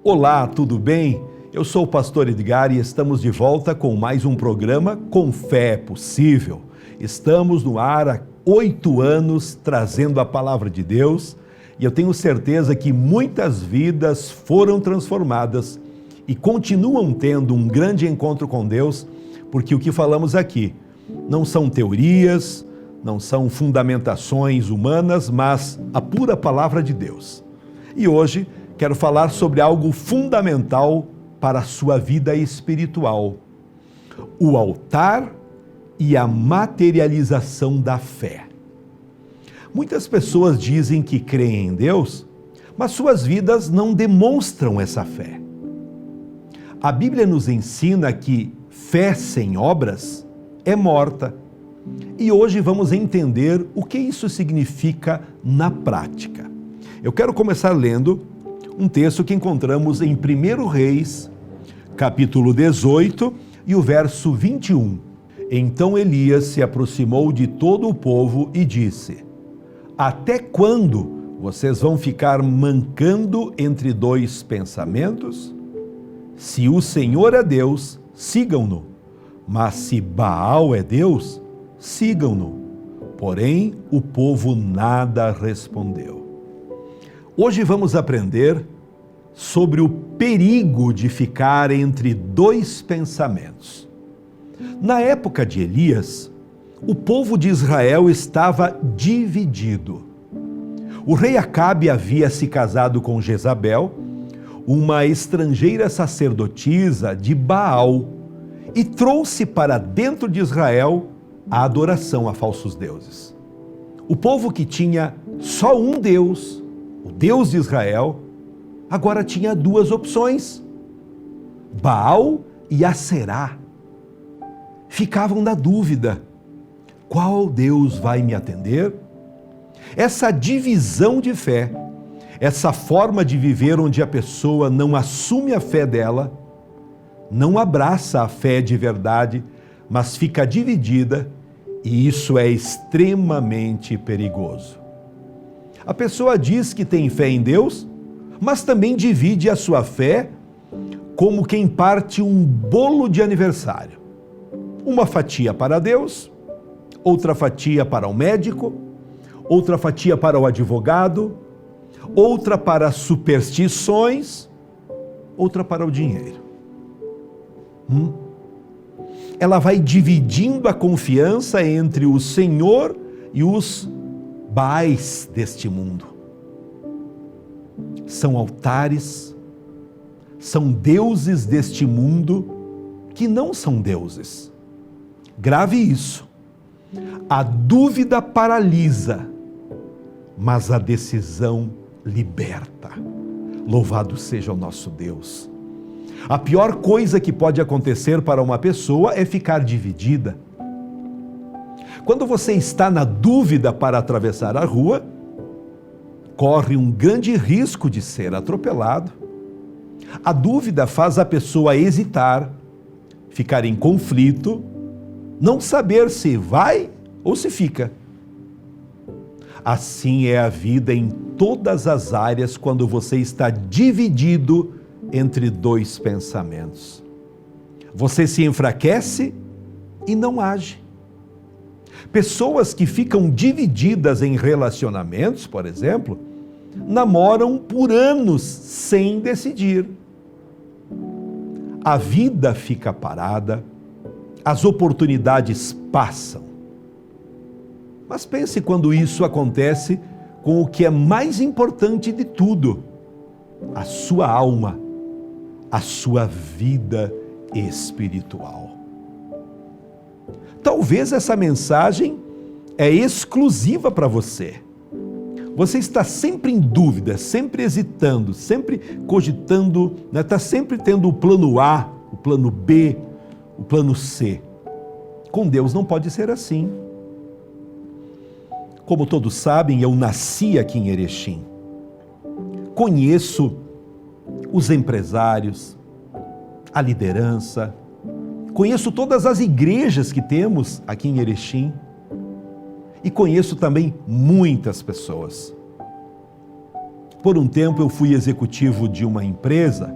Olá, tudo bem? Eu sou o pastor Edgar e estamos de volta com mais um programa Com Fé é Possível. Estamos no ar há 8 anos trazendo a palavra de Deus e eu tenho certeza que muitas vidas foram transformadas e continuam tendo um grande encontro com Deus, porque o que falamos aqui não são teorias, não são fundamentações humanas, mas a pura palavra de Deus. E hoje quero falar sobre algo fundamental para a sua vida espiritual: o altar e a materialização da fé. Muitas pessoas dizem que creem em Deus, mas suas vidas não demonstram essa fé. A Bíblia nos ensina que fé sem obras é morta. E hoje vamos entender o que isso significa na prática. Eu quero começar lendo um texto que encontramos em 1 Reis, capítulo 18 e o verso 21. Então Elias se aproximou de todo o povo e disse: até quando vocês vão ficar mancando entre dois pensamentos? Se o Senhor é Deus, sigam-no, mas se Baal é Deus, sigam-no. Porém, o povo nada respondeu. Hoje vamos aprender sobre o perigo de ficar entre dois pensamentos. Na época de Elias, o povo de Israel estava dividido. O rei Acabe havia se casado com Jezabel, uma estrangeira sacerdotisa de Baal, e trouxe para dentro de Israel a adoração a falsos deuses. O povo que tinha só um Deus, o Deus de Israel, agora tinha duas opções: Baal e Aserá. Ficavam na dúvida: qual Deus vai me atender? Essa divisão de fé, essa forma de viver onde a pessoa não assume a fé dela, não abraça a fé de verdade, mas fica dividida, e isso é extremamente perigoso. A pessoa diz que tem fé em Deus, mas também divide a sua fé como quem parte um bolo de aniversário. Uma fatia para Deus, outra fatia para o médico, outra fatia para o advogado, outra para superstições, outra para o dinheiro. Ela vai dividindo a confiança entre o Senhor e os baais deste mundo. São altares, são deuses deste mundo que não são deuses. Grave isso. A dúvida paralisa, mas a decisão liberta. Louvado seja o nosso Deus. A pior coisa que pode acontecer para uma pessoa é ficar dividida. Quando você está na dúvida para atravessar a rua, corre um grande risco de ser atropelado. A dúvida faz a pessoa hesitar, ficar em conflito, não saber se vai ou se fica. Assim é a vida em todas as áreas quando você está dividido entre dois pensamentos. Você se enfraquece e não age. Pessoas que ficam divididas em relacionamentos, por exemplo, namoram por anos sem decidir. A vida fica parada, as oportunidades passam. Mas pense quando isso acontece com o que é mais importante de tudo: a sua alma, a sua vida espiritual. Talvez essa mensagem é exclusiva para você. Você está sempre em dúvida, sempre hesitando, sempre cogitando, está sempre tendo o plano A, o plano B, o plano C. Com Deus não pode ser assim. Como todos sabem, eu nasci aqui em Erechim. Conheço os empresários, a liderança, conheço todas as igrejas que temos aqui em Erechim e conheço também muitas pessoas. Por um tempo eu fui executivo de uma empresa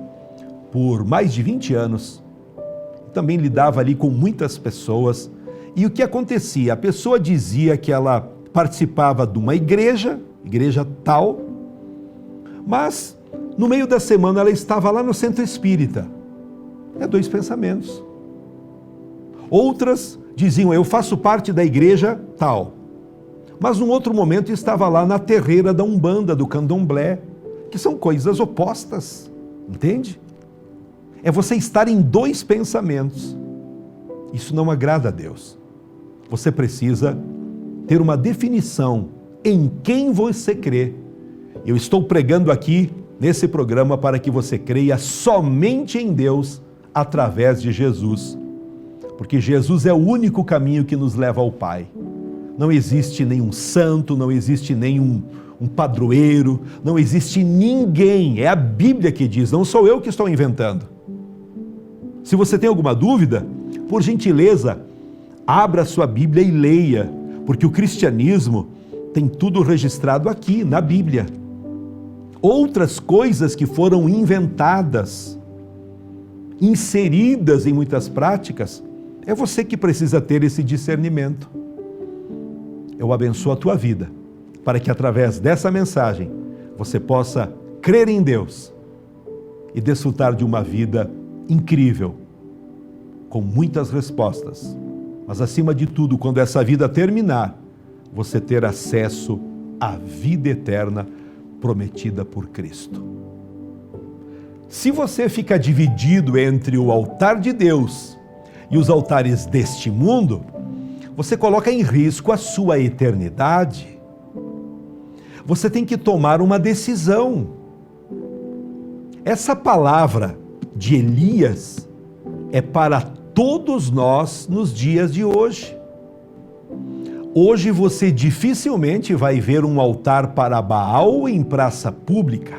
por mais de 20 anos. Também lidava ali com muitas pessoas. E o que acontecia? A pessoa dizia que ela participava de uma igreja tal, mas no meio da semana ela estava lá no centro espírita. É dois pensamentos. Outras diziam, eu faço parte da igreja tal, mas num outro momento estava lá na terreira da Umbanda, do Candomblé, que são coisas opostas, entende? É você estar em dois pensamentos. Isso não agrada a Deus. Você precisa ter uma definição em quem você crê. Eu estou pregando aqui nesse programa para que você creia somente em Deus através de Jesus. Porque Jesus é o único caminho que nos leva ao Pai. Não existe nenhum santo, não existe nenhum padroeiro, não existe ninguém. É a Bíblia que diz, não sou eu que estou inventando. Se você tem alguma dúvida, por gentileza, abra a sua Bíblia e leia, porque o cristianismo tem tudo registrado aqui na Bíblia. Outras coisas que foram inventadas, inseridas em muitas práticas, é você que precisa ter esse discernimento. Eu abençoo a tua vida, para que através dessa mensagem você possa crer em Deus e desfrutar de uma vida incrível, com muitas respostas. Mas acima de tudo, quando essa vida terminar, você ter acesso à vida eterna prometida por Cristo. Se você fica dividido entre o altar de Deus e os altares deste mundo, você coloca em risco a sua eternidade. Você tem que tomar uma decisão. Essa palavra de Elias é para todos nós nos dias de hoje. Hoje você dificilmente vai ver um altar para Baal em praça pública.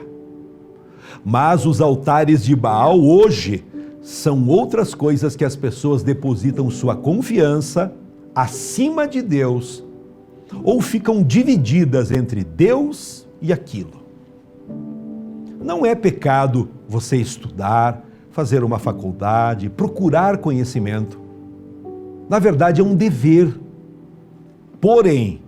Mas os altares de Baal hoje são outras coisas que as pessoas depositam sua confiança acima de Deus ou ficam divididas entre Deus e aquilo. Não é pecado você estudar, fazer uma faculdade, procurar conhecimento. Na verdade, é um dever. Porém,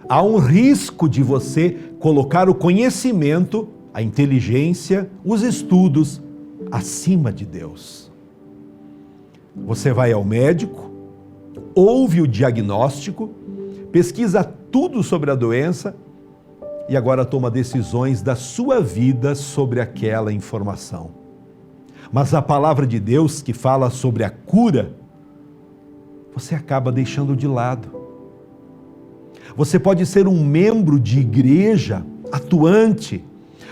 há um risco de você colocar o conhecimento, a inteligência, os estudos acima de Deus. Você vai ao médico, ouve o diagnóstico, pesquisa tudo sobre a doença e agora toma decisões da sua vida sobre aquela informação. Mas a palavra de Deus que fala sobre a cura, você acaba deixando de lado. Você pode ser um membro de igreja atuante,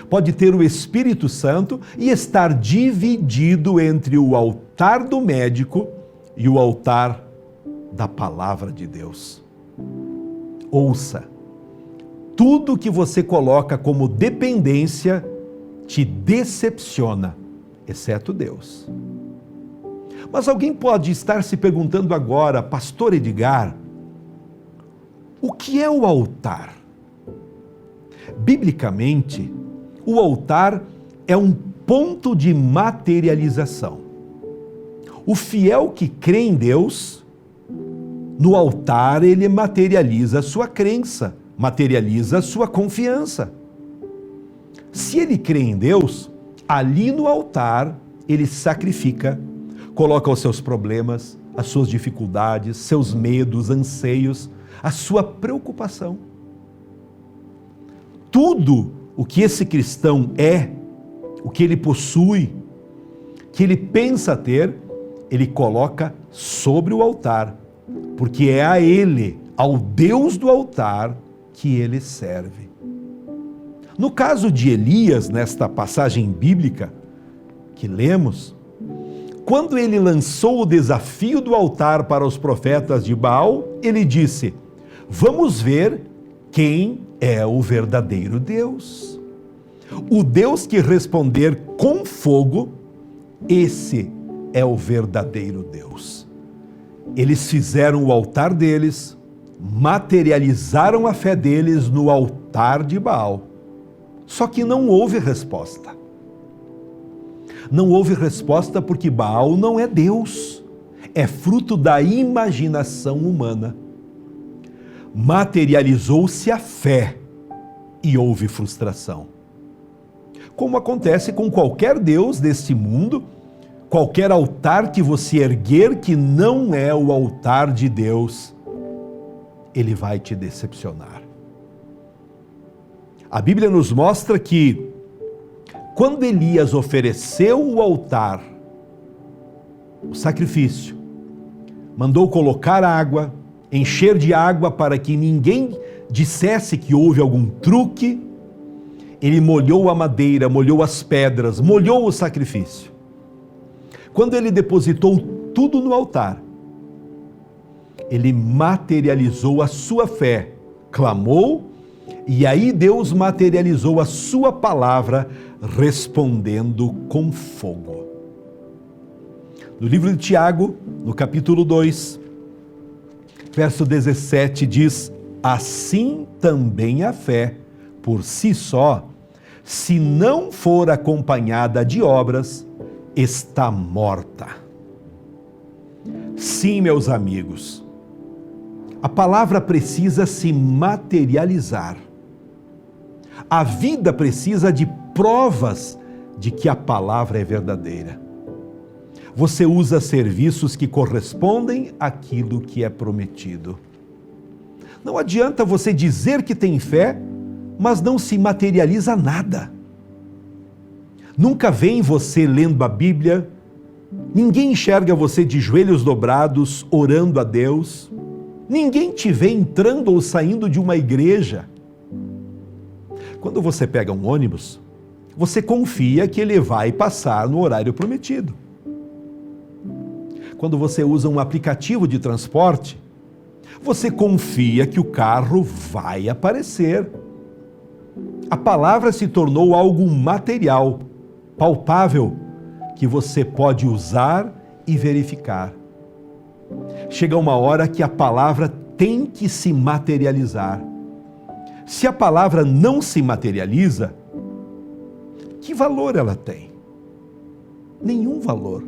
pode ter o Espírito Santo e estar dividido entre o altar do médico e o altar da palavra de Deus. Ouça, tudo que você coloca como dependência te decepciona, exceto Deus. Mas alguém pode estar se perguntando agora, Pastor Edgar, o que é o altar? Biblicamente, o altar é um ponto de materialização. O fiel que crê em Deus, no altar ele materializa a sua crença, materializa a sua confiança. Se ele crê em Deus, ali no altar ele sacrifica, coloca os seus problemas, as suas dificuldades, seus medos, anseios, a sua preocupação. Tudo o que esse cristão é, o que ele possui, que ele pensa ter, ele coloca sobre o altar, porque é a ele, ao Deus do altar, que ele serve. No caso de Elias, nesta passagem bíblica que lemos, quando ele lançou o desafio do altar para os profetas de Baal, ele disse: vamos ver quem é o verdadeiro Deus. O Deus que responder com fogo, esse é o verdadeiro Deus. Eles fizeram o altar deles, materializaram a fé deles no altar de Baal. Só que não houve resposta. Não houve resposta porque Baal não é Deus, é fruto da imaginação humana. Materializou-se a fé e houve frustração. Como acontece com qualquer Deus deste mundo, qualquer altar que você erguer que não é o altar de Deus, ele vai te decepcionar. A Bíblia nos mostra que quando Elias ofereceu o altar, o sacrifício, mandou colocar água, encher de água para que ninguém dissesse que houve algum truque, ele molhou a madeira, molhou as pedras, molhou o sacrifício. Quando ele depositou tudo no altar, ele materializou a sua fé, clamou, e aí Deus materializou a sua palavra, respondendo com fogo. No livro de Tiago, no capítulo 2, verso 17 diz: assim também a fé, por si só, se não for acompanhada de obras, está morta. Sim, meus amigos, a palavra precisa se materializar. A vida precisa de provas de que a palavra é verdadeira. Você usa serviços que correspondem àquilo que é prometido. Não adianta você dizer que tem fé, mas não se materializa nada. Nunca vem você lendo a Bíblia, ninguém enxerga você de joelhos dobrados, orando a Deus, ninguém te vê entrando ou saindo de uma igreja. Quando você pega um ônibus, você confia que ele vai passar no horário prometido. Quando você usa um aplicativo de transporte, você confia que o carro vai aparecer. A palavra se tornou algo material, palpável, que você pode usar e verificar. Chega uma hora que a palavra tem que se materializar. Se a palavra não se materializa, que valor ela tem? Nenhum valor.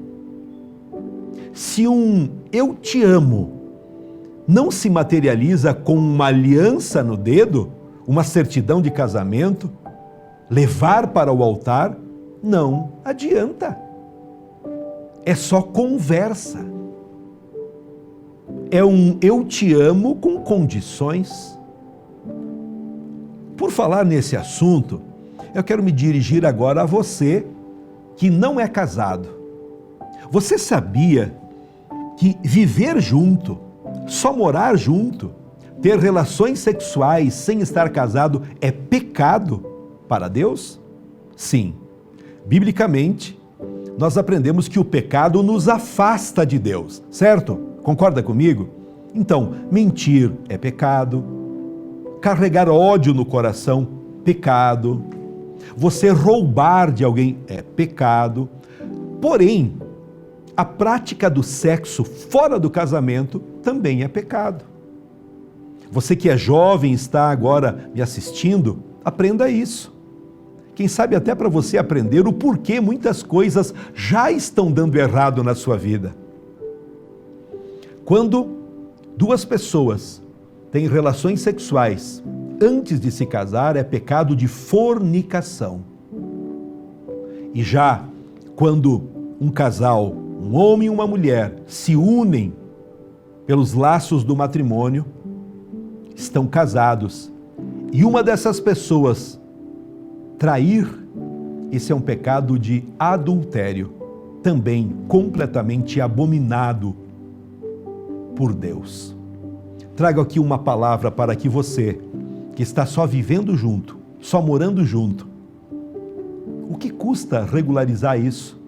Se um eu te amo não se materializa com uma aliança no dedo, uma certidão de casamento, levar para o altar, não adianta. É só conversa. É um eu te amo com condições. Por falar nesse assunto, eu quero me dirigir agora a você que não é casado. Você sabia que viver junto, só morar junto, ter relações sexuais sem estar casado é pecado para Deus? Sim. Biblicamente, nós aprendemos que o pecado nos afasta de Deus, certo? Concorda comigo? Então, mentir é pecado, carregar ódio no coração, pecado, você roubar de alguém é pecado. Porém, a prática do sexo fora do casamento também é pecado. Você que é jovem, está agora me assistindo, aprenda isso. Quem sabe até para você aprender o porquê muitas coisas já estão dando errado na sua vida. Quando duas pessoas têm relações sexuais antes de se casar, é pecado de fornicação. E já quando um casal, um homem e uma mulher, se unem pelos laços do matrimônio, estão casados, e uma dessas pessoas trair, esse é um pecado de adultério, também completamente abominado por Deus. Trago aqui uma palavra para que você, que está só vivendo junto, só morando junto, o que custa regularizar isso?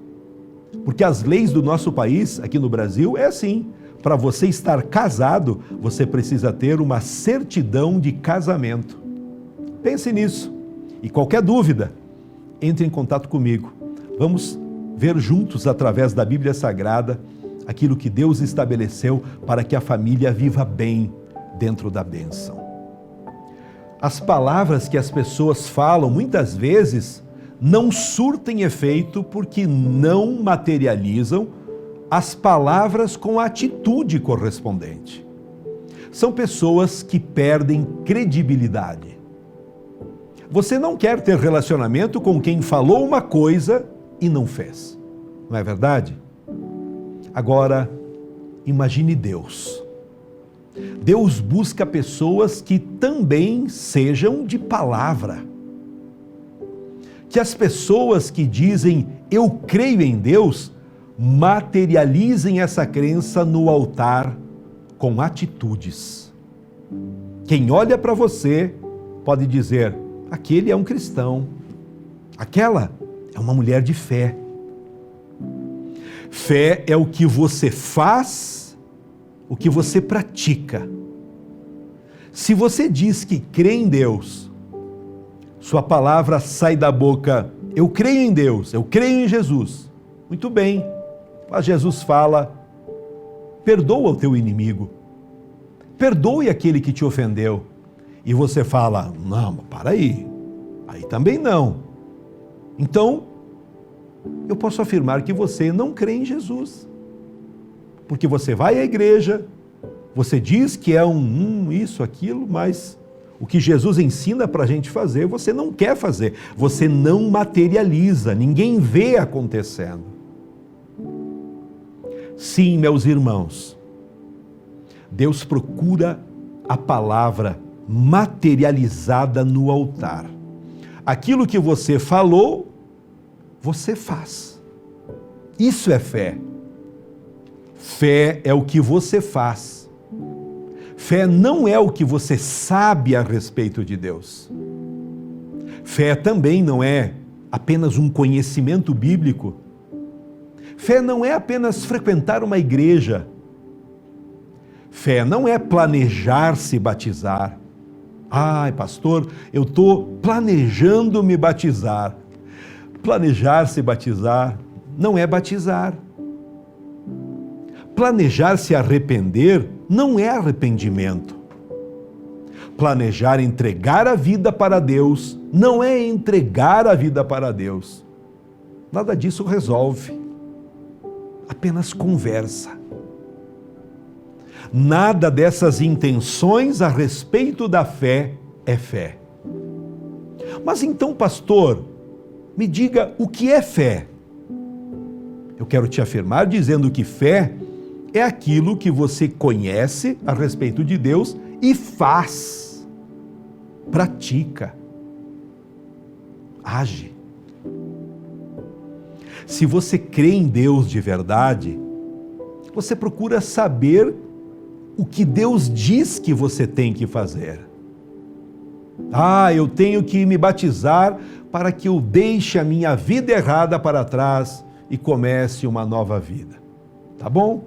Porque as leis do nosso país, aqui no Brasil, é assim. Para você estar casado, você precisa ter uma certidão de casamento. Pense nisso. E qualquer dúvida, entre em contato comigo. Vamos ver juntos, através da Bíblia Sagrada, aquilo que Deus estabeleceu para que a família viva bem dentro da bênção. As palavras que as pessoas falam, muitas vezes, não surtem efeito porque não materializam as palavras com a atitude correspondente. São pessoas que perdem credibilidade. Você não quer ter relacionamento com quem falou uma coisa e não fez. Não é verdade? Agora, imagine Deus. Deus busca pessoas que também sejam de palavra. Que as pessoas que dizem eu creio em Deus materializem essa crença no altar com atitudes. Quem olha para você pode dizer, aquele é um cristão, aquela é uma mulher de fé. Fé é o que você faz, o que você pratica. Se você diz que crê em Deus, sua palavra sai da boca, eu creio em Deus, eu creio em Jesus. Muito bem, mas Jesus fala, perdoa o teu inimigo, perdoe aquele que te ofendeu. E você fala, não, para aí também não. Então, eu posso afirmar que você não crê em Jesus. Porque você vai à igreja, você diz que é isso, aquilo, mas o que Jesus ensina para a gente fazer, você não quer fazer. Você não materializa, ninguém vê acontecendo. Sim, meus irmãos, Deus procura a palavra materializada no altar. Aquilo que você falou, você faz. Isso é fé. Fé é o que você faz. Fé não é o que você sabe a respeito de Deus. Fé também não é apenas um conhecimento bíblico. Fé não é apenas frequentar uma igreja. Fé não é planejar se batizar. Ai, pastor, eu estou planejando me batizar. Planejar se batizar não é batizar. Planejar se arrepender não é arrependimento. Planejar entregar a vida para Deus não é entregar a vida para Deus. Nada disso resolve. Apenas conversa. Nada dessas intenções a respeito da fé é fé. Mas então, pastor, me diga o que é fé. Eu quero te afirmar dizendo que fé é aquilo que você conhece a respeito de Deus e faz, pratica, age. Se você crê em Deus de verdade, você procura saber o que Deus diz que você tem que fazer. Eu tenho que me batizar para que eu deixe a minha vida errada para trás e comece uma nova vida. Tá bom?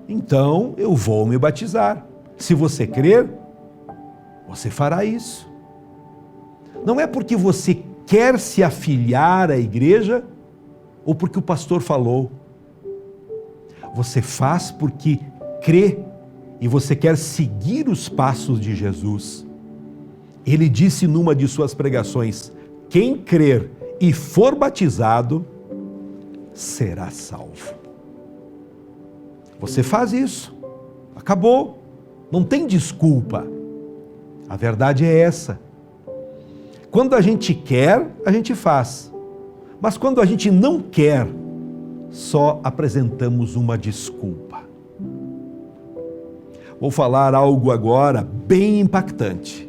Então eu vou me batizar. Se você crer, você fará isso. Não é porque você quer se afiliar à igreja ou porque o pastor falou. Você faz porque crê e você quer seguir os passos de Jesus. Ele disse numa de suas pregações, quem crer e for batizado, será salvo. Você faz isso, acabou, não tem desculpa. A verdade é essa. Quando a gente quer, a gente faz. Mas quando a gente não quer, só apresentamos uma desculpa. Vou falar algo agora bem impactante.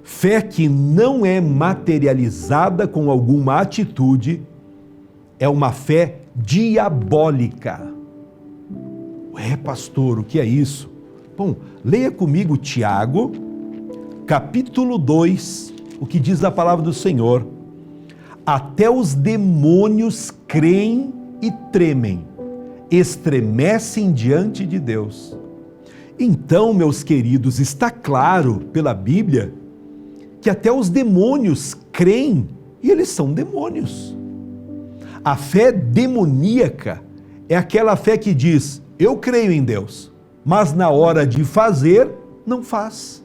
Fé que não é materializada com alguma atitude é uma fé diabólica. Ué, pastor, o que é isso? Bom, leia comigo Tiago, capítulo 2, o que diz a palavra do Senhor. Até os demônios creem e tremem, estremecem diante de Deus. Então, meus queridos, está claro pela Bíblia que até os demônios creem e eles são demônios. A fé demoníaca é aquela fé que diz, eu creio em Deus, mas na hora de fazer, não faz.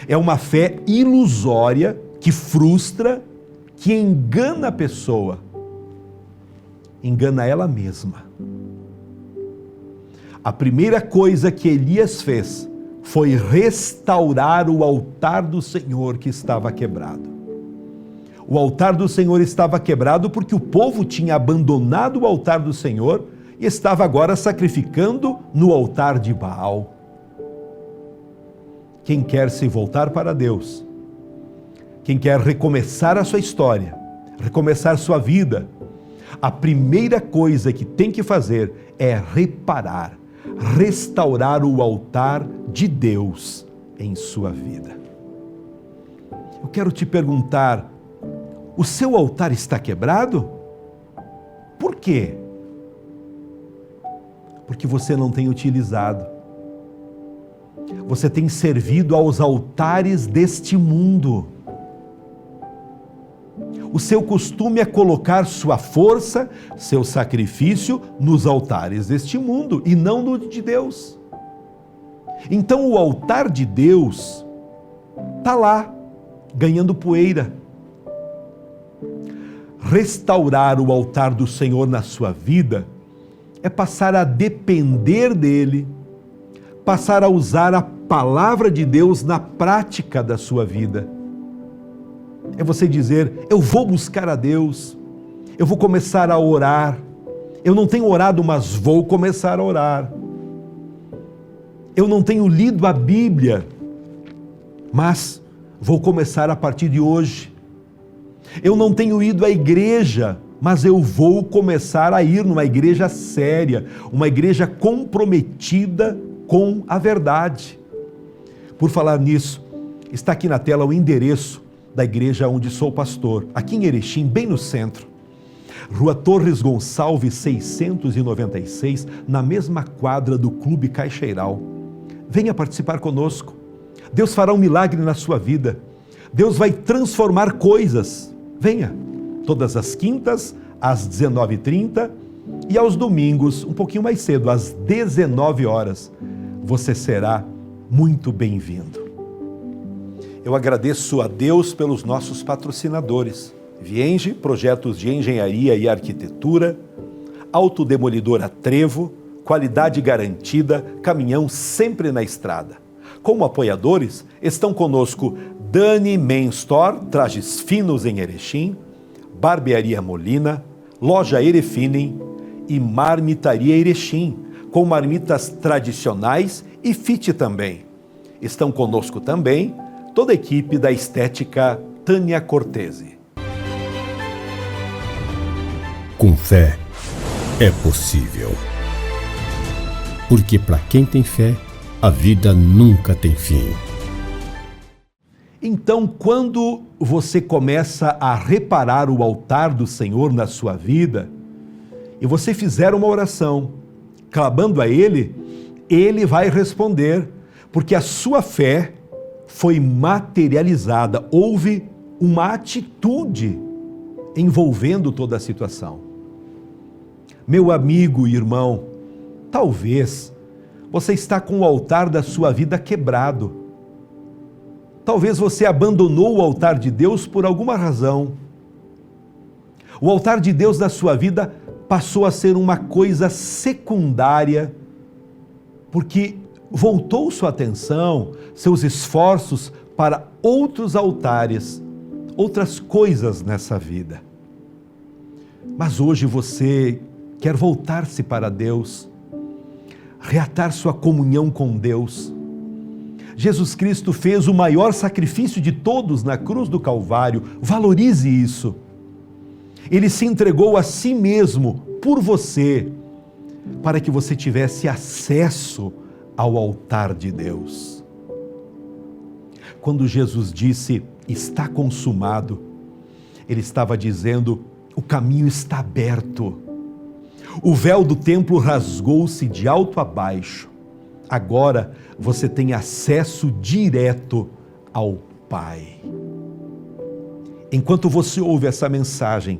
É uma fé ilusória que frustra, que engana a pessoa, engana ela mesma. A primeira coisa que Elias fez foi restaurar o altar do Senhor que estava quebrado. O altar do Senhor estava quebrado porque o povo tinha abandonado o altar do Senhor e estava agora sacrificando no altar de Baal. Quem quer se voltar para Deus, quem quer recomeçar a sua história, recomeçar sua vida, a primeira coisa que tem que fazer é reparar, restaurar o altar de Deus em sua vida. Eu quero te perguntar, o seu altar está quebrado? Por quê? Porque você não tem utilizado. Você tem servido aos altares deste mundo. O seu costume é colocar sua força, seu sacrifício nos altares deste mundo e não no de Deus. Então o altar de Deus está lá, ganhando poeira. Restaurar o altar do Senhor na sua vida é passar a depender dele, passar a usar a palavra de Deus na prática da sua vida. É você dizer, eu vou buscar a Deus, eu vou começar a orar, eu não tenho orado, mas vou começar a orar. Eu não tenho lido a Bíblia, mas vou começar a partir de hoje. Eu não tenho ido à igreja, mas eu vou começar a ir numa igreja séria, uma igreja comprometida com a verdade. Por falar nisso, está aqui na tela o endereço da igreja onde sou pastor, aqui em Erechim, bem no centro. Rua Torres Gonçalves 696, na mesma quadra do Clube Caixeiral. Venha participar conosco. Deus fará um milagre na sua vida. Deus vai transformar coisas. Venha, todas as quintas, às 19h30 e aos domingos, um pouquinho mais cedo, às 19 horas. Você será muito bem-vindo. Eu agradeço a Deus pelos nossos patrocinadores. Vienge, projetos de engenharia e arquitetura, Autodemolidora Trevo, qualidade garantida, caminhão sempre na estrada. Como apoiadores, estão conosco Dani Men Store, trajes finos em Erechim, Barbearia Molina, Loja Erefinem e Marmitaria Erechim, com marmitas tradicionais e fit também. Estão conosco também toda a equipe da Estética Tânia Cortese. Com fé é possível. Porque para quem tem fé, a vida nunca tem fim. Então, quando você começa a reparar o altar do Senhor na sua vida, e você fizer uma oração, clamando a Ele, Ele vai responder, porque a sua fé foi materializada, houve uma atitude envolvendo toda a situação. Meu amigo e irmão, talvez você está com o altar da sua vida quebrado. Talvez você abandonou o altar de Deus por alguma razão. O altar de Deus da sua vida passou a ser uma coisa secundária, porque voltou sua atenção, seus esforços para outros altares, outras coisas nessa vida. Mas hoje você quer voltar-se para Deus, reatar sua comunhão com Deus. Jesus Cristo fez o maior sacrifício de todos na cruz do Calvário. Valorize isso. Ele se entregou a si mesmo por você, para que você tivesse acesso ao altar de Deus. Quando Jesus disse, está consumado, Ele estava dizendo, o caminho está aberto. O véu do templo rasgou-se de alto a baixo. Agora você tem acesso direto ao Pai. Enquanto você ouve essa mensagem,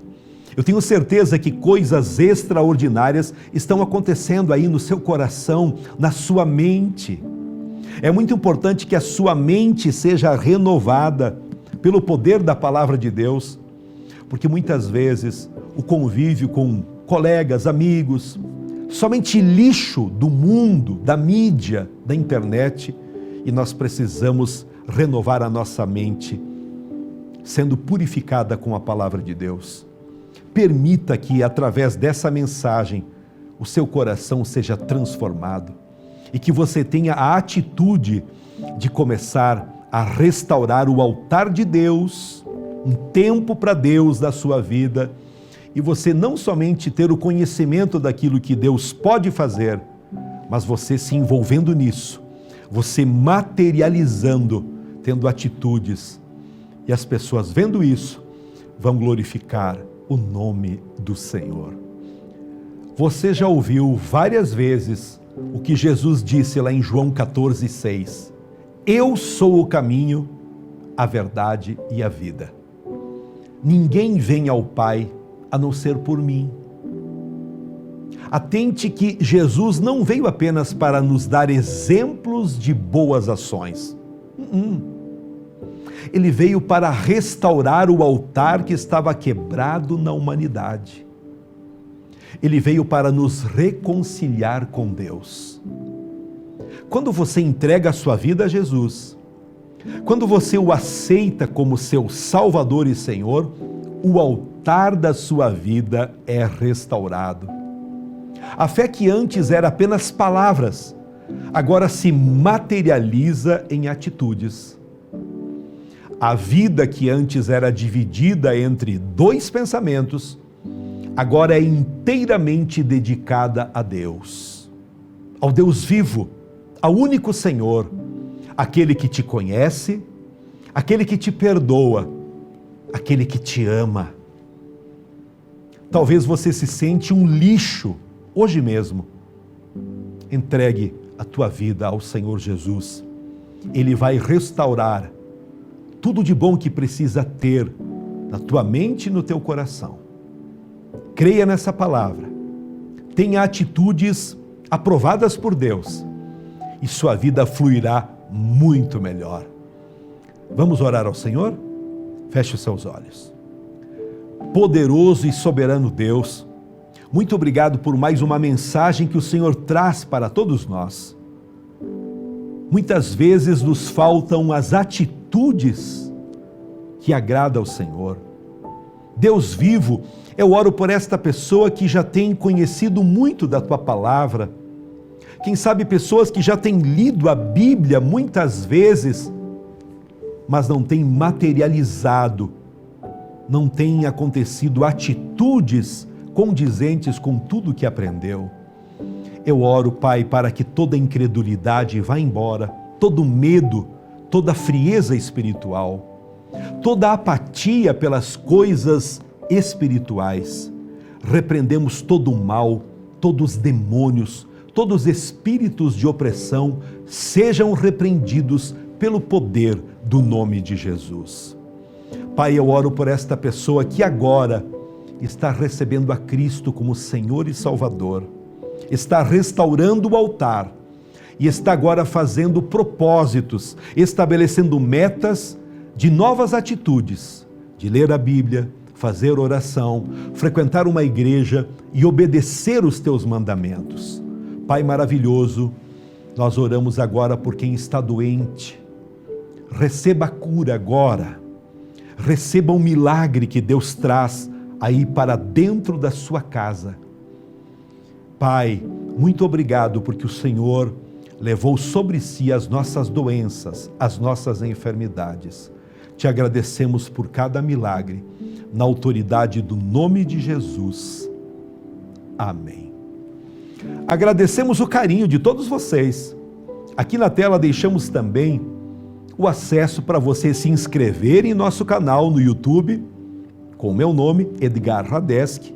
eu tenho certeza que coisas extraordinárias estão acontecendo aí no seu coração, na sua mente. É muito importante que a sua mente seja renovada pelo poder da palavra de Deus, porque muitas vezes o convívio com colegas, amigos, somente lixo do mundo, da mídia, da internet, e nós precisamos renovar a nossa mente, sendo purificada com a palavra de Deus. Permita que, através dessa mensagem, o seu coração seja transformado e que você tenha a atitude de começar a restaurar o altar de Deus, um tempo para Deus da sua vida, e você não somente ter o conhecimento daquilo que Deus pode fazer, mas você se envolvendo nisso, você materializando, tendo atitudes, e as pessoas vendo isso, vão glorificar o nome do Senhor. Você já ouviu várias vezes o que Jesus disse lá em João 14,6. Eu sou o caminho, a verdade e a vida. Ninguém vem ao Pai a não ser por mim. Atente que Jesus não veio apenas para nos dar exemplos de boas ações. Ele veio para restaurar o altar que estava quebrado na humanidade. Ele veio para nos reconciliar com Deus. Quando você entrega a sua vida a Jesus, quando você o aceita como seu Salvador e Senhor, o altar da sua vida é restaurado. A fé que antes era apenas palavras, agora se materializa em atitudes. A vida que antes era dividida entre dois pensamentos, agora é inteiramente dedicada a Deus, ao Deus vivo, ao único Senhor, aquele que te conhece, aquele que te perdoa, aquele que te ama. Talvez você se sente um lixo hoje mesmo. Entregue a tua vida ao Senhor Jesus. Ele vai restaurar tudo de bom que precisa ter na tua mente e no teu coração. Creia nessa palavra. Tenha atitudes aprovadas por Deus e sua vida fluirá muito melhor. Vamos orar ao Senhor? Feche os seus olhos. Poderoso e soberano Deus, muito obrigado por mais uma mensagem que o Senhor traz para todos nós. Muitas vezes nos faltam as atitudes que agradam ao Senhor. Deus vivo, eu oro por esta pessoa que já tem conhecido muito da Tua palavra. Quem sabe pessoas que já têm lido a Bíblia muitas vezes, mas não têm materializado, não têm acontecido atitudes condizentes com tudo que aprendeu. Eu oro, Pai, para que toda incredulidade vá embora, todo medo, toda frieza espiritual, toda apatia pelas coisas espirituais. Repreendemos todo o mal, todos os demônios, todos os espíritos de opressão sejam repreendidos pelo poder do nome de Jesus. Pai, eu oro por esta pessoa que agora está recebendo a Cristo como Senhor e Salvador, está restaurando o altar e está agora fazendo propósitos, estabelecendo metas de novas atitudes, de ler a Bíblia, fazer oração, frequentar uma igreja e obedecer os teus mandamentos. Pai maravilhoso, nós oramos agora por quem está doente. Receba a cura agora, receba o milagre que Deus traz aí para dentro da sua casa. Pai, muito obrigado porque o Senhor levou sobre si as nossas doenças, as nossas enfermidades. Te agradecemos por cada milagre, na autoridade do nome de Jesus. Amém. Agradecemos o carinho de todos vocês. Aqui na tela deixamos também o acesso para você se inscrever em nosso canal no YouTube, com o meu nome, Edgar Radeski,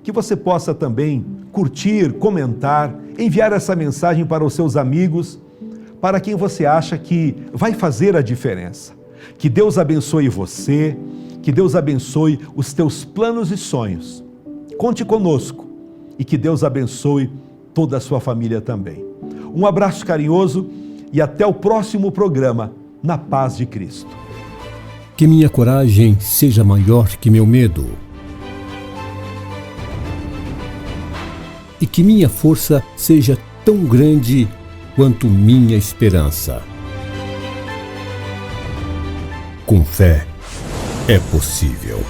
que você possa também curtir, comentar, enviar essa mensagem para os seus amigos, para quem você acha que vai fazer a diferença. Que Deus abençoe você, que Deus abençoe os teus planos e sonhos. Conte conosco e que Deus abençoe toda a sua família também. Um abraço carinhoso e até o próximo programa, na paz de Cristo. Que minha coragem seja maior que meu medo. E que minha força seja tão grande quanto minha esperança. Com fé é possível.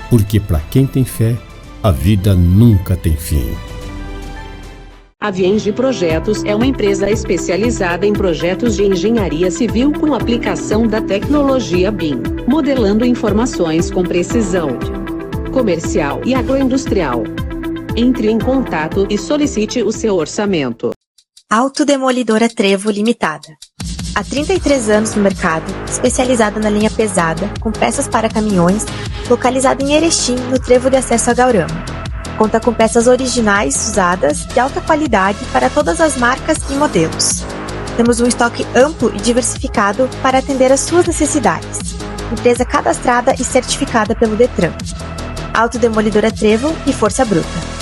Porque para quem tem fé, a vida nunca tem fim. A Vienge Projetos é uma empresa especializada em projetos de engenharia civil com aplicação da tecnologia BIM, modelando informações com precisão. Comercial e agroindustrial. Entre em contato e solicite o seu orçamento. Autodemolidora Trevo Limitada. Há 33 anos no mercado, especializada na linha pesada, com peças para caminhões, localizada em Erechim, no trevo de acesso a Gaurama. Conta com peças originais, usadas, de alta qualidade para todas as marcas e modelos. Temos um estoque amplo e diversificado para atender às suas necessidades. Empresa cadastrada e certificada pelo Detran. Autodemolidora Trevo e Força Bruta.